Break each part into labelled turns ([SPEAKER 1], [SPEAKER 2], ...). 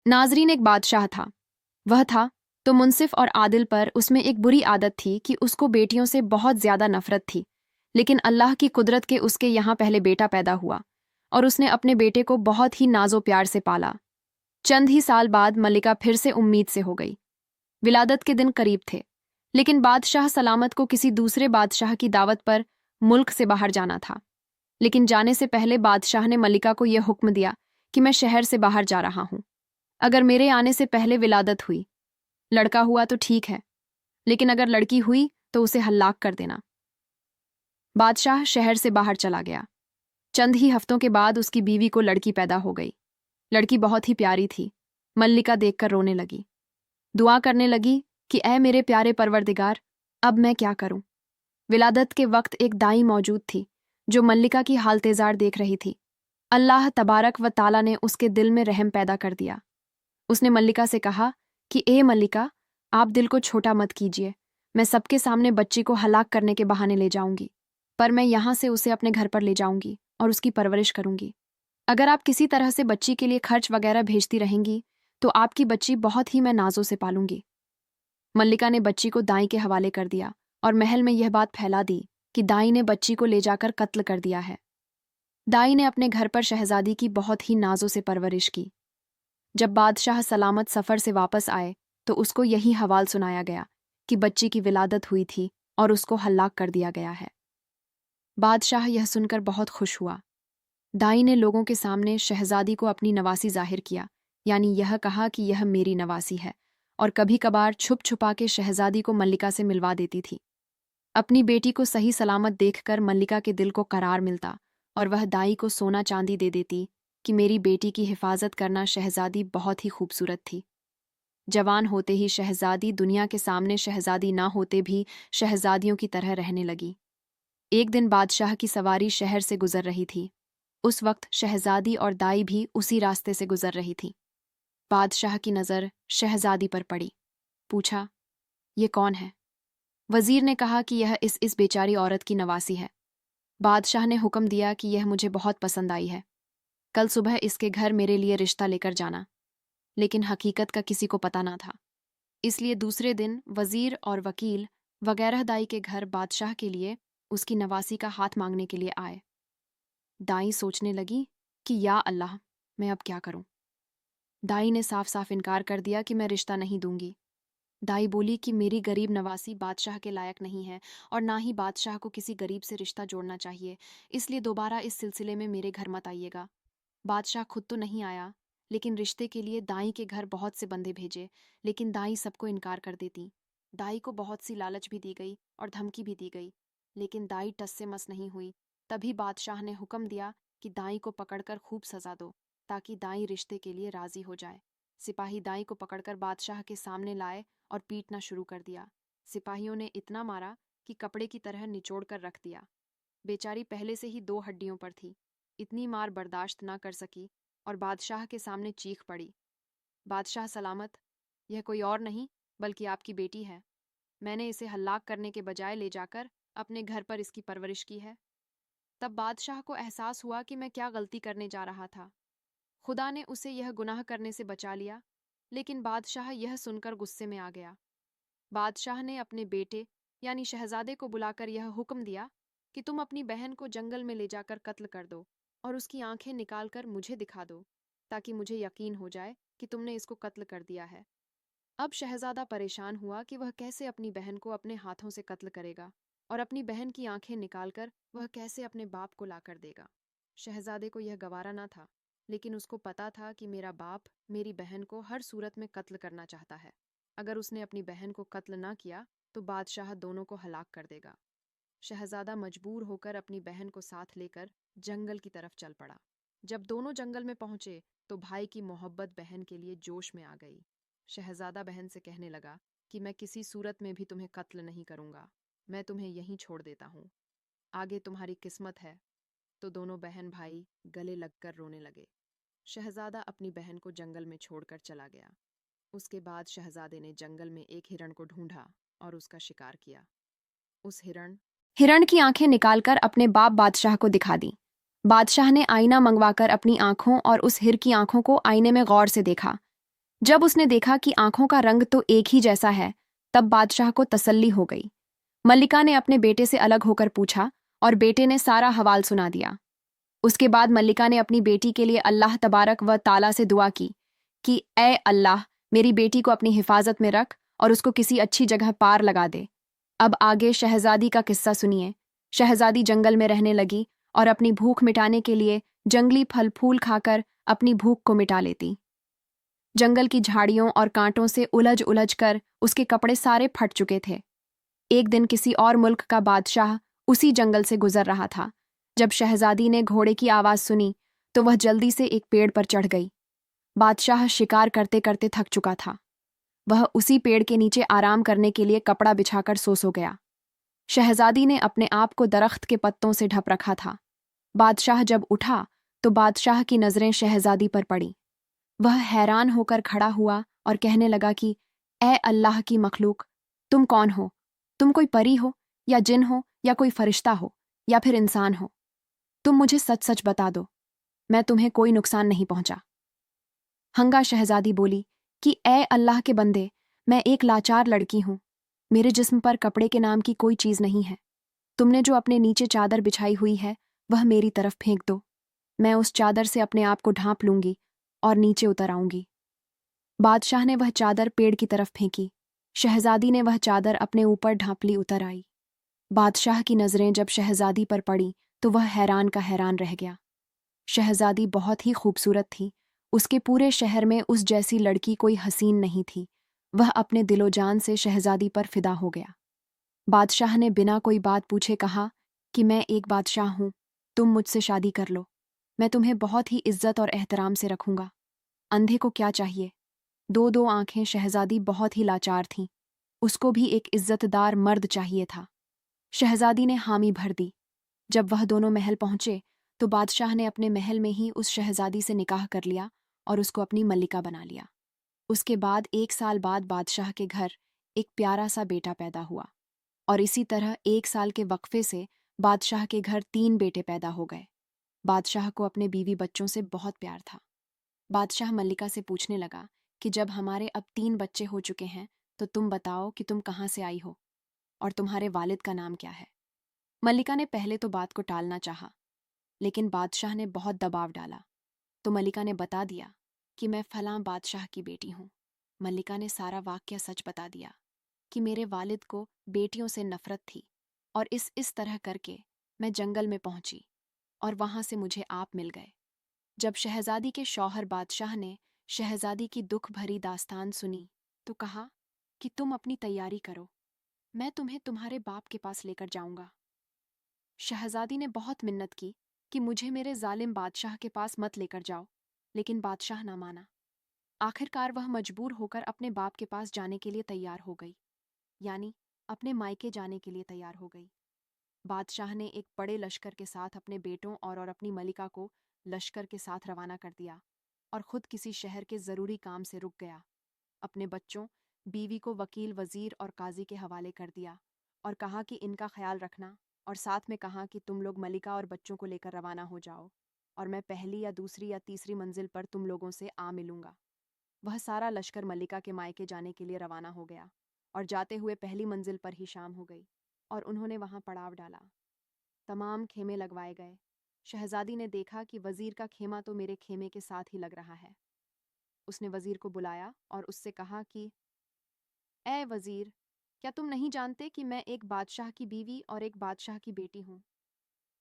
[SPEAKER 1] नाजरीन, एक बादशाह था। वह था तो मुनसिफ और आदिल, पर उसमें एक बुरी आदत थी कि उसको बेटियों से बहुत ज़्यादा नफरत थी। लेकिन अल्लाह की कुदरत के उसके यहाँ पहले बेटा पैदा हुआ और उसने अपने बेटे को बहुत ही नाजो प्यार से पाला। चंद ही साल बाद मल्लिका फिर से उम्मीद से हो गई। विलादत के दिन करीब थे, लेकिन बादशाह सलामत को किसी दूसरे बादशाह की दावत पर मुल्क से बाहर जाना था। लेकिन जाने से पहले बादशाह ने मल्लिका को यह हुक्म दिया कि मैं शहर से बाहर जा रहा हूँ। अगर मेरे आने से पहले विलादत हुई, लड़का हुआ तो ठीक है, लेकिन अगर लड़की हुई तो उसे हल्लाक कर देना। बादशाह शहर से बाहर चला गया। चंद ही हफ्तों के बाद उसकी बीवी को लड़की पैदा हो गई। लड़की बहुत ही प्यारी थी। मल्लिका देखकर रोने लगी, दुआ करने लगी कि ऐ मेरे प्यारे परवरदिगार, अब मैं क्या करूं। विलादत के वक्त एक दाई मौजूद थी जो मल्लिका की हालतेजार देख रही थी। अल्लाह तबारक व ताला ने उसके दिल में रहम पैदा कर दिया। उसने मल्लिका से कहा कि ए मल्लिका, आप दिल को छोटा मत कीजिए। मैं सबके सामने बच्ची को हलाक करने के बहाने ले जाऊंगी, पर मैं यहाँ से उसे अपने घर पर ले जाऊंगी और उसकी परवरिश करूंगी। अगर आप किसी तरह से बच्ची के लिए खर्च वगैरह भेजती रहेंगी तो आपकी बच्ची बहुत ही मैं नाजों से पालूंगी। मल्लिका ने बच्ची को दाई के हवाले कर दिया और महल में यह बात फैला दी कि दाई ने बच्ची को ले जाकर कत्ल कर दिया है। दाई ने अपने घर पर शहजादी की बहुत ही नाजों से परवरिश की। जब बादशाह सलामत सफ़र से वापस आए तो उसको यही हवाल सुनाया गया कि बच्ची की विलादत हुई थी और उसको हल्लाक कर दिया गया है। बादशाह यह सुनकर बहुत खुश हुआ। दाई ने लोगों के सामने शहजादी को अपनी नवासी जाहिर किया, यानी यह कहा कि यह मेरी नवासी है, और कभी कभार छुप छुपा के शहजादी को मल्लिका से मिलवा देती थी। अपनी बेटी को सही सलामत देखकर मल्लिका के दिल को करार मिलता और वह दाई को सोना चांदी दे देती कि मेरी बेटी की हिफाजत करना। शहजादी बहुत ही खूबसूरत थी। जवान होते ही शहजादी दुनिया के सामने शहजादी ना होते भी शहजादियों की तरह रहने लगी। एक दिन बादशाह की सवारी शहर से गुजर रही थी। उस वक्त शहजादी और दाई भी उसी रास्ते से गुजर रही थी। बादशाह की नज़र शहजादी पर पड़ी। पूछा, ये कौन है? वजीर ने कहा कि यह इस बेचारी औरत की नवासी है। बादशाह ने हुक्म दिया कि यह मुझे बहुत पसंद आई है, कल सुबह इसके घर मेरे लिए रिश्ता लेकर जाना। लेकिन हकीकत का किसी को पता ना था, इसलिए दूसरे दिन वजीर और वकील वगैरह दाई के घर बादशाह के लिए उसकी नवासी का हाथ मांगने के लिए आए। दाई सोचने लगी कि या अल्लाह, मैं अब क्या करूं। दाई ने साफ साफ इनकार कर दिया कि मैं रिश्ता नहीं दूंगी। दाई बोली कि मेरी गरीब नवासी बादशाह के लायक नहीं है और ना ही बादशाह को किसी गरीब से रिश्ता जोड़ना चाहिए, इसलिए दोबारा इस सिलसिले में मेरे घर मत आइएगा। बादशाह खुद तो नहीं आया, लेकिन रिश्ते के लिए दाई के घर बहुत से बंदे भेजे, लेकिन दाई सबको इनकार कर देती। दाई को बहुत सी लालच भी दी गई और धमकी भी दी गई, लेकिन दाई टस से मस नहीं हुई। तभी बादशाह ने हुक्म दिया कि दाई को पकड़कर खूब सजा दो, ताकि दाई रिश्ते के लिए राजी हो जाए। सिपाही दाई को पकड़कर बादशाह के सामने लाए और पीटना शुरू कर दिया। सिपाहियों ने इतना मारा कि कपड़े की तरह निचोड़ कर रख दिया। बेचारी पहले से ही दो हड्डियों पर थी। इतनी मार बर्दाश्त ना कर सकी और बादशाह के सामने चीख पड़ी, बादशाह सलामत, यह कोई और नहीं बल्कि आपकी बेटी है। मैंने इसे हल्लाक करने के बजाय ले जाकर अपने घर पर इसकी परवरिश की है। तब बादशाह को एहसास हुआ कि मैं क्या गलती करने जा रहा था। खुदा ने उसे यह गुनाह करने से बचा लिया, लेकिन बादशाह यह सुनकर गुस्से में आ गया। बादशाह ने अपने बेटे यानी शहजादे को बुलाकर यह हुक्म दिया कि तुम अपनी बहन को जंगल में ले जाकर कत्ल कर दो और उसकी आंखें निकालकर मुझे दिखा दो, ताकि मुझे यकीन हो जाए कि तुमने इसको कत्ल कर दिया है। अब शहजादा परेशान हुआ कि वह कैसे अपनी बहन को अपने हाथों से कत्ल करेगा और अपनी बहन की आंखें निकालकर वह कैसे अपने बाप को ला कर देगा। शहजादे को यह गवारा ना था, लेकिन उसको पता था कि मेरा बाप मेरी बहन को हर सूरत में कत्ल करना चाहता है। अगर उसने अपनी बहन को कत्ल ना किया तो बादशाह दोनों को हलाक कर देगा। शहजादा मजबूर होकर अपनी बहन को साथ लेकर जंगल की तरफ चल पड़ा। जब दोनों जंगल में पहुंचे तो भाई की मोहब्बत बहन के लिए जोश में आ गई। शहजादा बहन से कहने लगा कि मैं किसी सूरत में भी तुम्हें कत्ल नहीं करूंगा, मैं तुम्हें यहीं छोड़ देता हूँ, आगे तुम्हारी किस्मत है। तो दोनों बहन भाई गले लगकर रोने लगे। शहजादा अपनी बहन को जंगल में छोड़कर चला गया। उसके बाद शहजादे ने जंगल में एक हिरण को ढूंढा और उसका शिकार किया। उस हिरण की आंखें निकालकर अपने बाप बादशाह को दिखा दी। बादशाह ने आईना मंगवाकर अपनी आंखों और उस हिर की आंखों को आईने में गौर से देखा। जब उसने देखा कि आंखों का रंग तो एक ही जैसा है, तब बादशाह को तसल्ली हो गई। मल्लिका ने अपने बेटे से अलग होकर पूछा और बेटे ने सारा हवाल सुना दिया। उसके बाद मल्लिका ने अपनी बेटी के लिए अल्लाह तबारक व ताला से दुआ की कि ए अल्लाह, मेरी बेटी को अपनी हिफाजत में रख और उसको किसी अच्छी जगह पार लगा दे। अब आगे शहजादी का किस्सा सुनिए। शहजादी जंगल में रहने लगी और अपनी भूख मिटाने के लिए जंगली फल फूल खाकर अपनी भूख को मिटा लेती। जंगल की झाड़ियों और कांटों से उलझ उलझ कर उसके कपड़े सारे फट चुके थे। एक दिन किसी और मुल्क का बादशाह उसी जंगल से गुजर रहा था। जब शहजादी ने घोड़े की आवाज सुनी तो वह जल्दी से एक पेड़ पर चढ़ गई। बादशाह शिकार करते करते थक चुका था। वह उसी पेड़ के नीचे आराम करने के लिए कपड़ा बिछाकर सो गया। शहजादी ने अपने आप को दरख्त के पत्तों से ढक रखा था। बादशाह जब उठा तो बादशाह की नजरें शहजादी पर पड़ी। वह हैरान होकर खड़ा हुआ और कहने लगा कि ए अल्लाह की मखलूक, तुम कौन हो? तुम कोई परी हो या जिन हो या कोई फरिश्ता हो या फिर इंसान हो? तुम मुझे सच सच बता दो, मैं तुम्हें कोई नुकसान नहीं पहुंचा। हंगा शहजादी बोली कि ए अल्लाह के बंदे, मैं एक लाचार लड़की हूं। मेरे जिस्म पर कपड़े के नाम की कोई चीज नहीं है। तुमने जो अपने नीचे चादर बिछाई हुई है वह मेरी तरफ फेंक दो। मैं उस चादर से अपने आप को ढांप लूंगी और नीचे उतर आऊंगी। बादशाह ने वह चादर पेड़ की तरफ फेंकी। शहजादी ने वह चादर अपने ऊपर ढांप ली उतर आई। बादशाह की नजरें जब शहजादी पर पड़ी तो वह हैरान का हैरान रह गया। शहजादी बहुत ही खूबसूरत थी। उसके पूरे शहर में उस जैसी लड़की कोई हसीन नहीं थी। वह अपने दिलो जान से शहजादी पर फिदा हो गया। बादशाह ने बिना कोई बात पूछे कहा कि मैं एक बादशाह हूं, तुम मुझसे शादी कर लो। मैं तुम्हें बहुत ही इज्जत और एहतराम से रखूंगा। अंधे को क्या चाहिए? दो दो आंखें शहजादी बहुत ही लाचार थीं। उसको भी एक इज्जतदार मर्द चाहिए था। शहजादी ने हामी भर दी। जब वह दोनों महल पहुंचे तो बादशाह ने अपने महल में ही उस शहजादी से निकाह कर लिया और उसको अपनी मल्लिका बना लिया। उसके बाद 1 साल बाद बादशाह के घर एक प्यारा सा बेटा पैदा हुआ और इसी तरह 1 साल के वक्फे से बादशाह के घर 3 बेटे पैदा हो गए। बादशाह को अपने बीवी बच्चों से बहुत प्यार था। बादशाह मल्लिका से पूछने लगा कि जब हमारे अब 3 बच्चे हो चुके हैं तो तुम बताओ कि तुम कहाँ से आई हो और तुम्हारे वालिद का नाम क्या है। मल्लिका ने पहले तो बात को टालना चाहा, लेकिन बादशाह ने बहुत दबाव डाला तो मल्लिका ने बता दिया कि मैं फलां बादशाह की बेटी हूँ। मल्लिका ने सारा वाकया सच बता दिया कि मेरे वालिद को बेटियों से नफरत थी और इस तरह करके मैं जंगल में पहुंची और वहां से मुझे आप मिल गए। जब शहजादी के शौहर बादशाह ने शहजादी की दुख भरी दास्तान सुनी तो कहा कि तुम अपनी तैयारी करो, मैं तुम्हें तुम्हारे बाप के पास लेकर जाऊंगा। शहजादी ने बहुत मिन्नत की कि मुझे मेरे जालिम बादशाह के पास मत लेकर जाओ, लेकिन बादशाह ना माना। आखिरकार वह मजबूर होकर अपने बाप के पास जाने के लिए तैयार हो गई, यानी अपने मायके जाने के लिए तैयार हो गई। बादशाह ने एक बड़े लश्कर के साथ अपने बेटों और अपनी मलिका को लश्कर के साथ रवाना कर दिया और खुद किसी शहर के ज़रूरी काम से रुक गया। अपने बच्चों, बीवी को वकील, वजीर और काजी के हवाले कर दिया और कहा कि इनका ख्याल रखना, और साथ में कहा कि तुम लोग मलिका और बच्चों को लेकर रवाना हो जाओ और मैं पहली या दूसरी या तीसरी मंजिल पर तुम लोगों से आ मिलूंगा। वह सारा लश्कर मल्लिका के मायके जाने के लिए रवाना हो गया और जाते हुए पहली मंजिल पर ही शाम हो गई और उन्होंने वहां पड़ाव डाला। तमाम खेमे लगवाए गए। शहजादी ने देखा कि वजीर का खेमा तो मेरे खेमे के साथ ही लग रहा है। उसने वजीर को बुलाया और उससे कहा कि ए वजीर, क्या तुम नहीं जानते कि मैं एक बादशाह की बीवी और एक बादशाह की बेटी हूँ?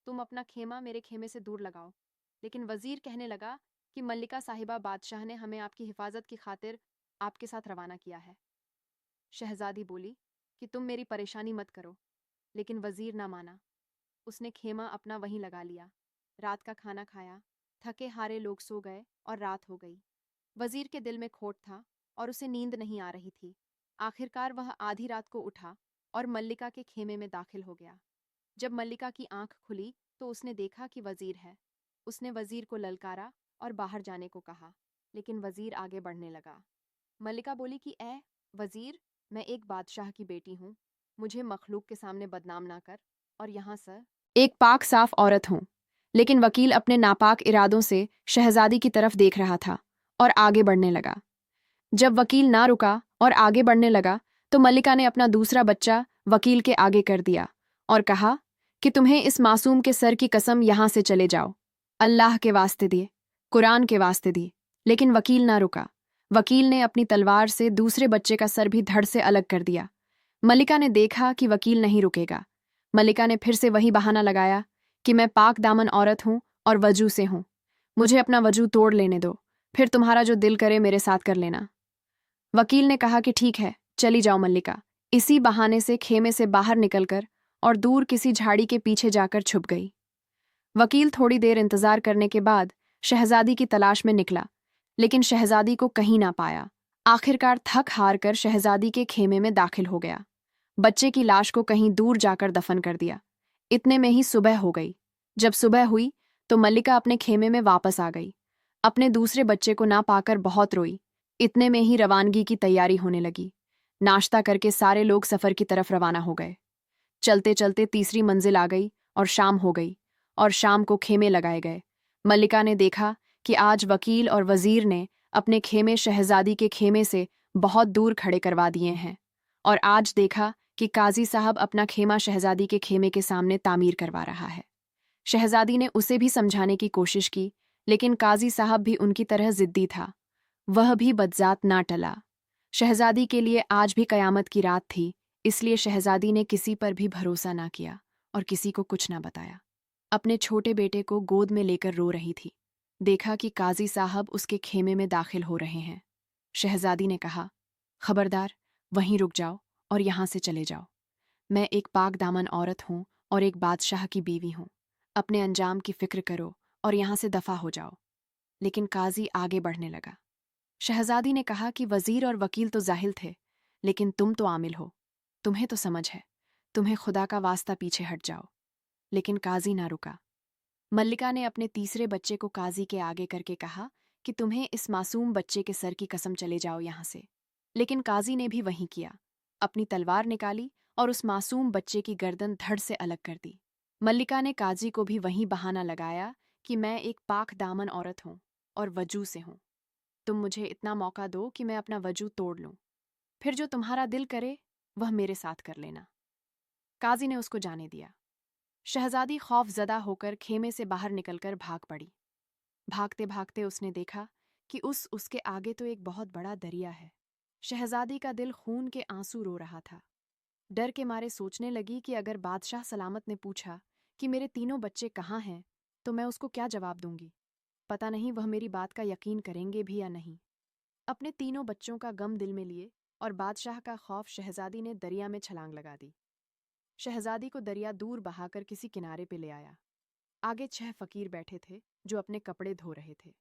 [SPEAKER 1] तुम अपना खेमा मेरे खेमे से दूर लगाओ। लेकिन वजीर कहने लगा कि मल्लिका साहिबा बादशाह ने हमें आपकी हिफाजत की खातिर आपके साथ रवाना किया है। शहजादी बोली कि तुम मेरी परेशानी मत करो, लेकिन वजीर ना माना। उसने खेमा अपना वहीं लगा लिया। रात का खाना खाया, थके हारे लोग सो गए और रात हो गई। वजीर के दिल में खोट था और उसे नींद नहीं आ रही थी। आखिरकार वह आधी रात को उठा और मल्लिका के खेमे में दाखिल हो गया। जब मल्लिका की आंख खुली तो उसने देखा कि वजीर है। उसने वजीर को ललकारा और बाहर जाने को कहा, लेकिन वजीर आगे बढ़ने लगा। मल्लिका बोली कि ए वजीर, मैं एक बादशाह की बेटी हूँ, मुझे मखलूक के सामने बदनाम ना कर और यहाँ से एक पाक साफ औरत हूँ। लेकिन वकील अपने नापाक इरादों से शहजादी की तरफ देख रहा था और आगे बढ़ने लगा। जब वकील ना रुका और आगे बढ़ने लगा तो मल्लिका ने अपना दूसरा बच्चा वकील के आगे कर दिया और कहा कि तुम्हें इस मासूम के सर की कसम यहां से चले जाओ, अल्लाह के वास्ते दिए, कुरान के वास्ते दिए। लेकिन वकील ना रुका। वकील ने अपनी तलवार से दूसरे बच्चे का सर भी धड़ से अलग कर दिया। मल्लिका ने देखा कि वकील नहीं रुकेगा। मल्लिका ने फिर से वही बहाना लगाया कि मैं पाक दामन औरत हूं और वजू से हूं, मुझे अपना वजू तोड़ लेने दो, फिर तुम्हारा जो दिल करे मेरे साथ कर लेना। वकील ने कहा कि ठीक है, चली जाओ मल्लिका। इसी बहाने से खेमे से बाहर निकलकर और दूर किसी झाड़ी के पीछे जाकर छुप गई। वकील थोड़ी देर इंतजार करने के बाद शहजादी की तलाश में निकला, लेकिन शहजादी को कहीं ना पाया। आखिरकार थक हार कर शहजादी के खेमे में दाखिल हो गया। बच्चे की लाश को कहीं दूर जाकर दफन कर दिया। इतने में ही सुबह हो गई। जब सुबह हुई तो मल्लिका अपने खेमे में वापस आ गई। अपने दूसरे बच्चे को ना पाकर बहुत रोई। इतने में ही रवानगी की तैयारी होने लगी। नाश्ता करके सारे लोग सफर की तरफ रवाना हो गए। चलते चलते तीसरी मंजिल आ गई और शाम हो गई और शाम को खेमे लगाए गए। मल्लिका ने देखा कि आज वकील और वजीर ने अपने खेमे शहजादी के खेमे से बहुत दूर खड़े करवा दिए हैं, और आज देखा कि काजी साहब अपना खेमा शहजादी के खेमे के सामने तामीर करवा रहा है। शहजादी ने उसे भी समझाने की कोशिश की, लेकिन काजी साहब भी उनकी तरह जिद्दी था। वह भी बदजात ना टला। शहजादी के लिए आज भी कयामत की रात थी, इसलिए शहजादी ने किसी पर भी भरोसा ना किया और किसी को कुछ ना बताया। अपने छोटे बेटे को गोद में लेकर रो रही थी। देखा कि काजी साहब उसके खेमे में दाखिल हो रहे हैं। शहजादी ने कहा, खबरदार, वहीं रुक जाओ और यहां से चले जाओ। मैं एक पाक दामन औरत हूं और एक बादशाह की बीवी हूं। अपने अंजाम की फिक्र करो और यहां से दफा हो जाओ। लेकिन काजी आगे बढ़ने लगा। शहजादी ने कहा कि वजीर और वकील तो जाहिल थे, लेकिन तुम तो आमिल हो, तुम्हें तो समझ है, तुम्हें खुदा का वास्ता पीछे हट जाओ। लेकिन काजी ना रुका। मल्लिका ने अपने तीसरे बच्चे को काजी के आगे करके कहा कि तुम्हें इस मासूम बच्चे के सर की कसम, चले जाओ यहां से। लेकिन काजी ने भी वही किया। अपनी तलवार निकाली और उस मासूम बच्चे की गर्दन धड़ से अलग कर दी। मल्लिका ने काजी को भी वही बहाना लगाया कि मैं एक पाक दामन औरत हूं और वजू से हूं। तुम मुझे इतना मौका दो कि मैं अपना वजू तोड़ लूं, फिर जो तुम्हारा दिल करे वह मेरे साथ कर लेना। काजी ने उसको जाने दिया। शहजादी खौफजदा होकर खेमे से बाहर निकलकर भाग पड़ी। भागते भागते उसने देखा कि उसके आगे तो एक बहुत बड़ा दरिया है। शहजादी का दिल खून के आंसू रो रहा था। डर के मारे सोचने लगी कि अगर बादशाह सलामत ने पूछा कि मेरे तीनों बच्चे कहाँ हैं, तो मैं उसको क्या जवाब दूंगी। पता नहीं वह मेरी बात का यकीन करेंगे भी या नहीं। अपने तीनों बच्चों का गम दिल में लिए और बादशाह का खौफ, शहजादी ने दरिया में छलांग लगा दी। शहजादी को दरिया दूर बहाकर किसी किनारे पे ले आया। आगे 6 फकीर बैठे थे जो अपने कपड़े धो रहे थे।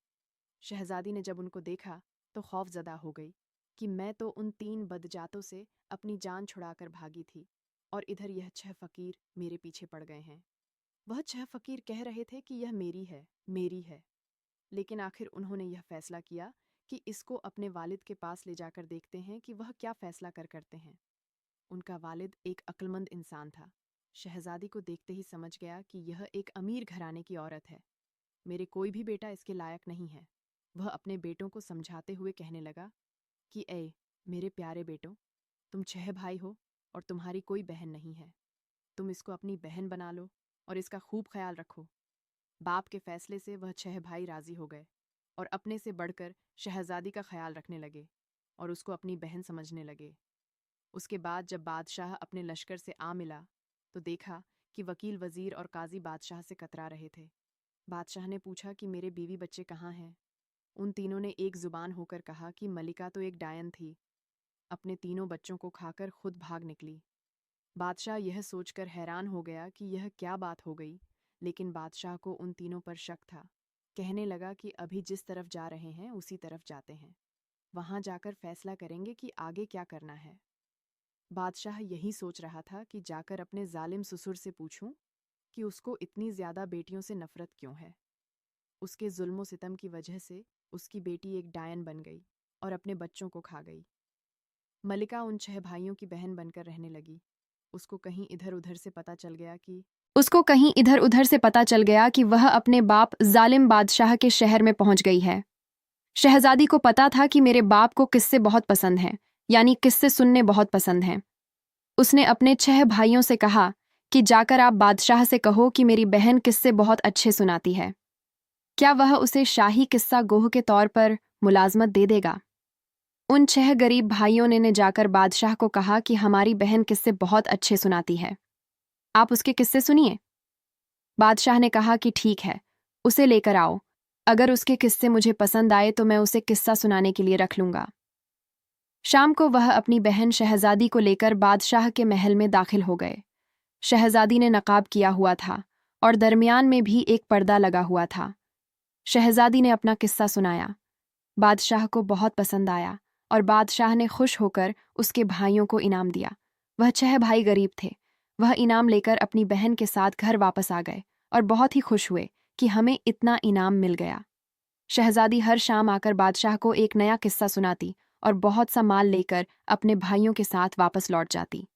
[SPEAKER 1] शहजादी ने जब उनको देखा तो खौफजदा हो गई कि मैं तो उन 3 बदजातों से अपनी जान छुड़ाकर भागी थी, और इधर यह 6 फकीर मेरे पीछे पड़ गए हैं। वह 6 फकीर कह रहे थे कि यह मेरी है, मेरी है। लेकिन आखिर उन्होंने यह फैसला किया कि इसको अपने वालिद के पास ले जाकर देखते हैं कि वह क्या फैसला करते हैं। उनका वालिद एक अक्लमंद इंसान था। शहजादी को देखते ही समझ गया कि यह एक अमीर घराने की औरत है। मेरे कोई भी बेटा इसके लायक नहीं है। वह अपने बेटों को समझाते हुए कहने लगा कि ए मेरे प्यारे बेटों, तुम 6 भाई हो और तुम्हारी कोई बहन नहीं है। तुम इसको अपनी बहन बना लो और इसका खूब ख्याल रखो। बाप के फैसले से वह 6 भाई राजी हो गए और अपने से बढ़कर शहजादी का ख्याल रखने लगे और उसको अपनी बहन समझने लगे। उसके बाद जब बादशाह अपने लश्कर से आ मिला तो देखा कि वकील, वजीर और काजी बादशाह से कतरा रहे थे। बादशाह ने पूछा कि मेरे बीवी बच्चे कहाँ हैं। उन तीनों ने एक जुबान होकर कहा कि मलिका तो एक डायन थी, अपने तीनों बच्चों को खाकर खुद भाग निकली। बादशाह यह सोचकर हैरान हो गया कि यह क्या बात हो गई, लेकिन बादशाह को उन तीनों पर शक था। कहने लगा कि अभी जिस तरफ जा रहे हैं उसी तरफ जाते हैं, वहां जाकर फैसला करेंगे कि आगे क्या करना है। बादशाह यही सोच रहा था कि जाकर अपने जालिम ससुर से पूछूं कि उसको इतनी ज्यादा बेटियों से नफरत क्यों है। उसके जुल्मो सितम की वजह से उसकी बेटी एक डायन बन गई और अपने बच्चों को खा गई। मलिका उन 6 भाइयों की बहन बनकर रहने लगी। उसको कहीं इधर उधर से पता चल गया कि वह अपने बाप जालिम बादशाह के शहर में पहुंच गई है। शहजादी को पता था कि मेरे बाप को किस्से बहुत पसंद हैं, यानी किस्से सुनने बहुत पसंद हैं। उसने अपने 6 भाइयों से कहा कि जाकर आप बादशाह से कहो कि मेरी बहन किस्से बहुत अच्छे सुनाती है। क्या वह उसे शाही किस्सा गोह के तौर पर मुलाजमत दे देगा? उन 6 गरीब भाइयों ने जाकर बादशाह को कहा कि हमारी बहन किस्से बहुत अच्छे सुनाती है, आप उसके किस्से सुनिए। बादशाह ने कहा कि ठीक है, उसे लेकर आओ। अगर उसके किस्से मुझे पसंद आए तो मैं उसे किस्सा सुनाने के लिए रख लूंगा। शाम को वह अपनी बहन शहजादी को लेकर बादशाह के महल में दाखिल हो गए। शहजादी ने नकाब किया हुआ था और दरमियान में भी एक पर्दा लगा हुआ था। शहजादी ने अपना किस्सा सुनाया। बादशाह को बहुत पसंद आया और बादशाह ने खुश होकर उसके भाइयों को इनाम दिया। वह 6 भाई गरीब थे। वह इनाम लेकर अपनी बहन के साथ घर वापस आ गए और बहुत ही खुश हुए कि हमें इतना इनाम मिल गया। शहजादी हर शाम आकर बादशाह को एक नया किस्सा सुनाती और बहुत सा माल लेकर अपने भाइयों के साथ वापस लौट जाती।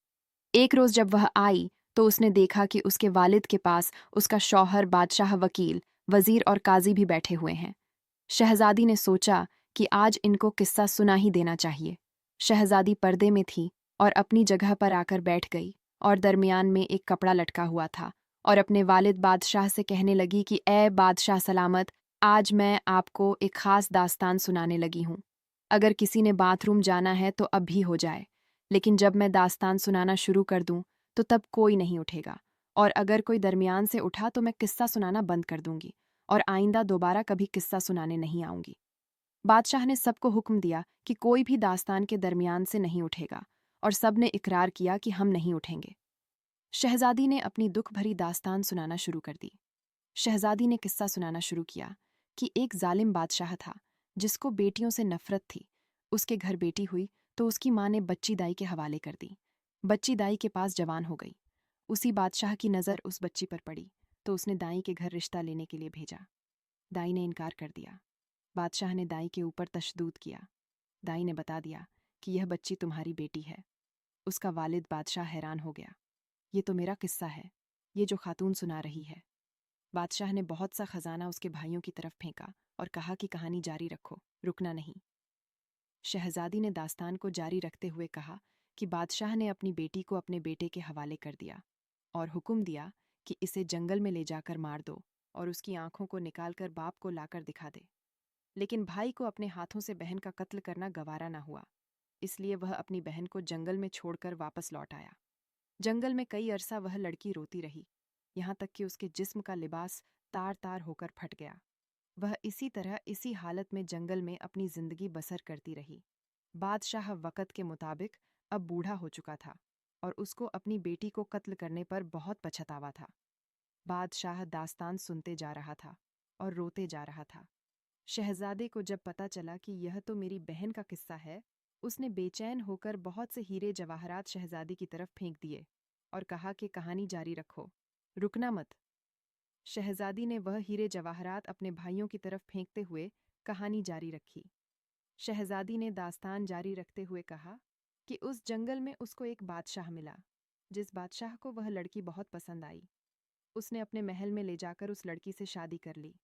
[SPEAKER 1] एक रोज जब वह आई तो उसने देखा कि उसके वालिद के पास उसका शौहर, बादशाह, वकील, वजीर और काजी भी बैठे हुए हैं। शहजादी ने सोचा कि आज इनको किस्सा सुना ही देना चाहिए। शहजादी पर्दे में थी और अपनी जगह पर आकर बैठ गई और दरमियान में एक कपड़ा लटका हुआ था और अपने वालिद बादशाह से कहने लगी कि ए बादशाह सलामत, आज मैं आपको एक खास दास्तान सुनाने लगी हूँ। अगर किसी ने बाथरूम जाना है तो अब भी हो जाए, लेकिन जब मैं दास्तान सुनाना शुरू कर दूं तो तब कोई नहीं उठेगा, और अगर कोई दरमियान से उठा तो मैं किस्सा सुनाना बंद कर दूंगी और आइंदा दोबारा कभी किस्सा सुनाने नहीं आऊंगी। बादशाह ने सबको हुक्म दिया कि कोई भी दास्तान के दरमियान से नहीं उठेगा, और सब ने इकरार किया कि हम नहीं उठेंगे। शहजादी ने अपनी दुख भरी दास्तान सुनाना शुरू कर दी। शहजादी ने किस्सा सुनाना शुरू किया कि एक जालिम बादशाह था जिसको बेटियों से नफरत थी। उसके घर बेटी हुई तो उसकी माँ ने बच्ची दाई के हवाले कर दी। बच्ची दाई के पास जवान हो गई। उसी बादशाह की नज़र उस बच्ची पर पड़ी तो उसने दाई के घर रिश्ता लेने के लिए भेजा। दाई ने इनकार कर दिया। बादशाह ने दाई के ऊपर तशद्दुद किया। दाई ने बता दिया कि यह बच्ची तुम्हारी बेटी है। उसका वालिद बादशाह हैरान हो गया। ये तो मेरा किस्सा है, ये जो खातून सुना रही है। बादशाह ने बहुत सा खजाना उसके भाइयों की तरफ फेंका और कहा कि कहानी जारी रखो, रुकना नहीं। शहजादी ने दास्तान को जारी रखते हुए कहा कि बादशाह ने अपनी बेटी को अपने बेटे के हवाले कर दिया और हुक्म दिया कि इसे जंगल में ले जाकर मार दो और उसकी आंखों को निकालकर बाप को लाकर दिखा दे। लेकिन भाई को अपने हाथों से बहन का कत्ल करना गवारा न हुआ, इसलिए वह अपनी बहन को जंगल में छोड़कर वापस लौट आया। जंगल में कई अरसा वह लड़की रोती रही, यहाँ तक कि उसके जिस्म का लिबास तार तार होकर फट गया। वह इसी तरह इसी हालत में जंगल में अपनी जिंदगी बसर करती रही। बादशाह वक़्त के मुताबिक अब बूढ़ा हो चुका था और उसको अपनी बेटी को कत्ल करने पर बहुत पछतावा था। बादशाह दास्तान सुनते जा रहा था और रोते जा रहा था। शहजादे को जब पता चला कि यह तो मेरी बहन का किस्सा है, उसने बेचैन होकर बहुत से हीरे जवाहरात शहजादी की तरफ फेंक दिए और कहा कि कहानी जारी रखो, रुकना मत। शहजादी ने वह हीरे जवाहरात अपने भाइयों की तरफ फेंकते हुए कहानी जारी रखी। शहजादी ने दास्तान जारी रखते हुए कहा कि उस जंगल में उसको एक बादशाह मिला, जिस बादशाह को वह लड़की बहुत पसंद आई। उसने अपने महल में ले जाकर उस लड़की से शादी कर ली।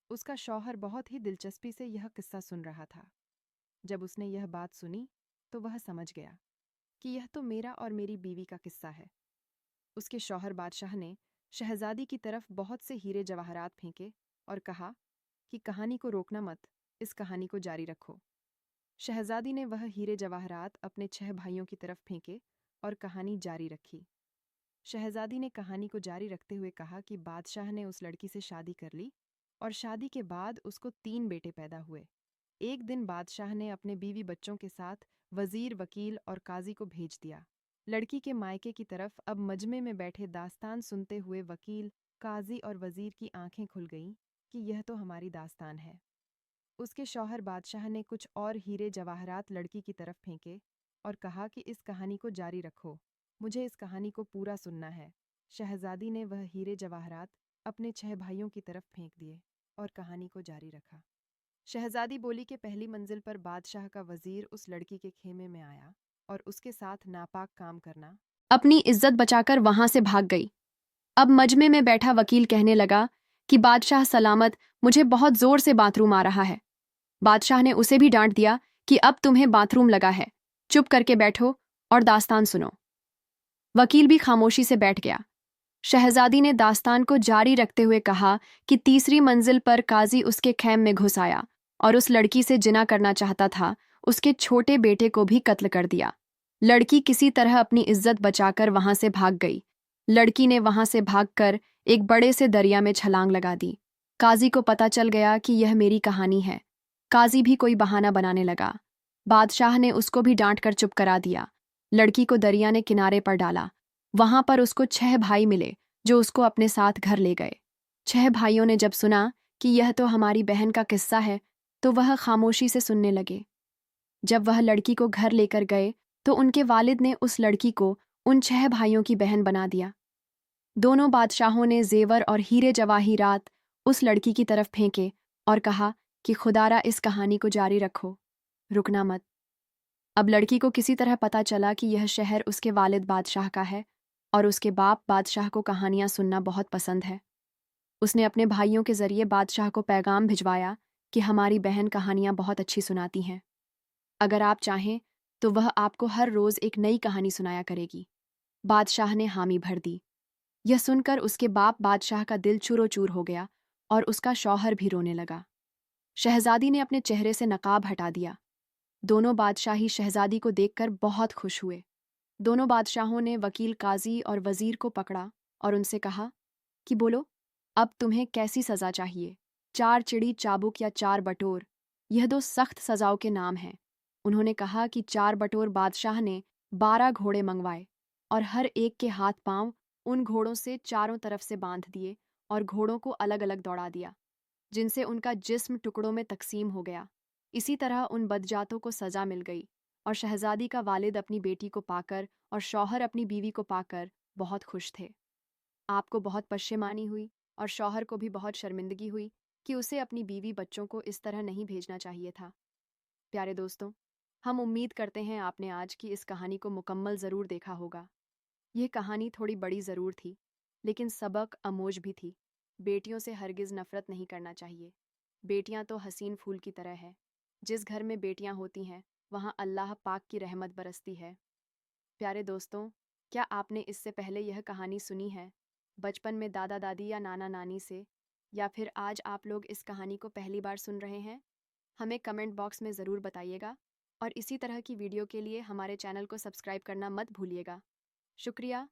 [SPEAKER 1] उसका शौहर बहुत ही दिलचस्पी से यह किस्सा सुन रहा था। जब उसने यह बात सुनी तो वह समझ गया कि यह तो मेरा और मेरी बीवी का किस्सा है। उसके शौहर बादशाह ने शहजादी की तरफ बहुत से हीरे जवाहरात फेंके और कहा कि कहानी को रोकना मत, इस कहानी को जारी रखो। शहजादी ने वह हीरे जवाहरात अपने 6 भाइयों की तरफ फेंके और कहानी जारी रखी। शहजादी ने कहानी को जारी रखते हुए कहा कि बादशाह ने उस लड़की से शादी कर ली और शादी के बाद उसको 3 बेटे पैदा हुए। एक दिन बादशाह ने अपने बीवी बच्चों के साथ वजीर, वकील और काजी को भेज दिया। लड़की के मायके की तरफ अब मजमे में बैठे दास्तान सुनते हुए वकील, काजी और वजीर की आंखें खुल गईं कि यह तो हमारी दास्तान है। उसके शौहर बादशाह ने कुछ और हीरे जवाहरात लड़की की तरफ फेंके और कहा कि इस कहानी को जारी रखो, मुझे इस कहानी को पूरा सुनना है। शहजादी ने वह हीरे जवाहरात अपने 6 भाइयों की तरफ फेंक दिए और कहानी को जारी रखा। शहजादी बोली कि पहली मंजिल पर बादशाह का वजीर उस लड़की के खेमे में आया और उसके साथ नापाक काम करना अपनी इज्जत बचाकर वहां से भाग गई। अब मजमे में बैठा वकील कहने लगा कि बादशाह सलामत, मुझे बहुत जोर से बाथरूम आ रहा है। बादशाह ने उसे भी डांट दिया कि अब तुम्हें बाथरूम लगा है, चुप करके बैठो और दास्तान सुनो। वकील भी खामोशी से बैठ गया। शहजादी ने दास्तान को जारी रखते हुए कहा कि तीसरी मंजिल पर काजी उसके खैम में घुस आया और उस लड़की से जिना करना चाहता था, उसके छोटे बेटे को भी कत्ल कर दिया। लड़की किसी तरह अपनी इज्जत बचाकर वहां से भाग गई। लड़की ने वहां से भागकर एक बड़े से दरिया में छलांग लगा दी। काजी को पता चल गया कि यह मेरी कहानी है। काजी भी कोई बहाना बनाने लगा। बादशाह ने उसको भी डांट कर चुप करा दिया। लड़की को दरिया ने किनारे पर डाला। वहां पर उसको 6 भाई मिले जो उसको अपने साथ घर ले गए। 6 भाइयों ने जब सुना कि यह तो हमारी बहन का किस्सा है, तो वह खामोशी से सुनने लगे। जब वह लड़की को घर लेकर गए तो उनके वालिद ने उस लड़की को उन 6 भाइयों की बहन बना दिया। दोनों बादशाहों ने जेवर और हीरे जवाहिरात उस लड़की की तरफ फेंके और कहा कि खुदारा इस कहानी को जारी रखो, रुकना मत। अब लड़की को किसी तरह पता चला कि यह शहर उसके वालिद बादशाह का है और उसके बाप बादशाह को कहानियां सुनना बहुत पसंद है। उसने अपने भाइयों के जरिए बादशाह को पैगाम भिजवाया कि हमारी बहन कहानियां बहुत अच्छी सुनाती हैं। अगर आप चाहें तो वह आपको हर रोज एक नई कहानी सुनाया करेगी। बादशाह ने हामी भर दी। यह सुनकर उसके बाप बादशाह का दिल चूरो चूर हो गया और उसका शौहर भी रोने लगा। शहजादी ने अपने चेहरे से नकाब हटा दिया। दोनों बादशाही शहजादी को देखकर बहुत खुश हुए। दोनों बादशाहों ने वकील काजी और वजीर को पकड़ा और उनसे कहा कि बोलो, अब तुम्हें कैसी सजा चाहिए? 4 चिड़ी चाबुक या 4 बटोर? यह 2 सख्त सजाओं के नाम हैं। उन्होंने कहा कि 4 बटोर बादशाह ने 12 घोड़े मंगवाए और हर एक के हाथ पांव उन घोड़ों से चारों तरफ से बांध दिए और घोड़ों को अलग अलग दौड़ा दिया, जिनसे उनका जिस्म टुकड़ों में तकसीम हो गया। इसी तरह उन बदजातों को सजा मिल गई और शहजादी का वालिद अपनी बेटी को पाकर और शौहर अपनी बीवी को पाकर बहुत खुश थे। आपको बहुत पश्चिमानी हुई और शौहर को भी बहुत शर्मिंदगी हुई कि उसे अपनी बीवी बच्चों को इस तरह नहीं भेजना चाहिए था। प्यारे दोस्तों, हम उम्मीद करते हैं आपने आज की इस कहानी को मुकम्मल ज़रूर देखा होगा। यह कहानी थोड़ी बड़ी ज़रूर थी, लेकिन सबक अमोज भी थी। बेटियों से हरगिज़ नफ़रत नहीं करना चाहिए। बेटियां तो हसीन फूल की तरह है। जिस घर में बेटियां होती हैं, वहाँ अल्लाह पाक की रहमत बरसती है। प्यारे दोस्तों, क्या आपने इससे पहले यह कहानी सुनी है? बचपन में दादा दादी या नाना नानी से, या फिर आज आप लोग इस कहानी को पहली बार सुन रहे हैं? हमें कमेंट बॉक्स में ज़रूर बताइएगा और इसी तरह की वीडियो के लिए हमारे चैनल को सब्सक्राइब करना मत भूलिएगा। शुक्रिया।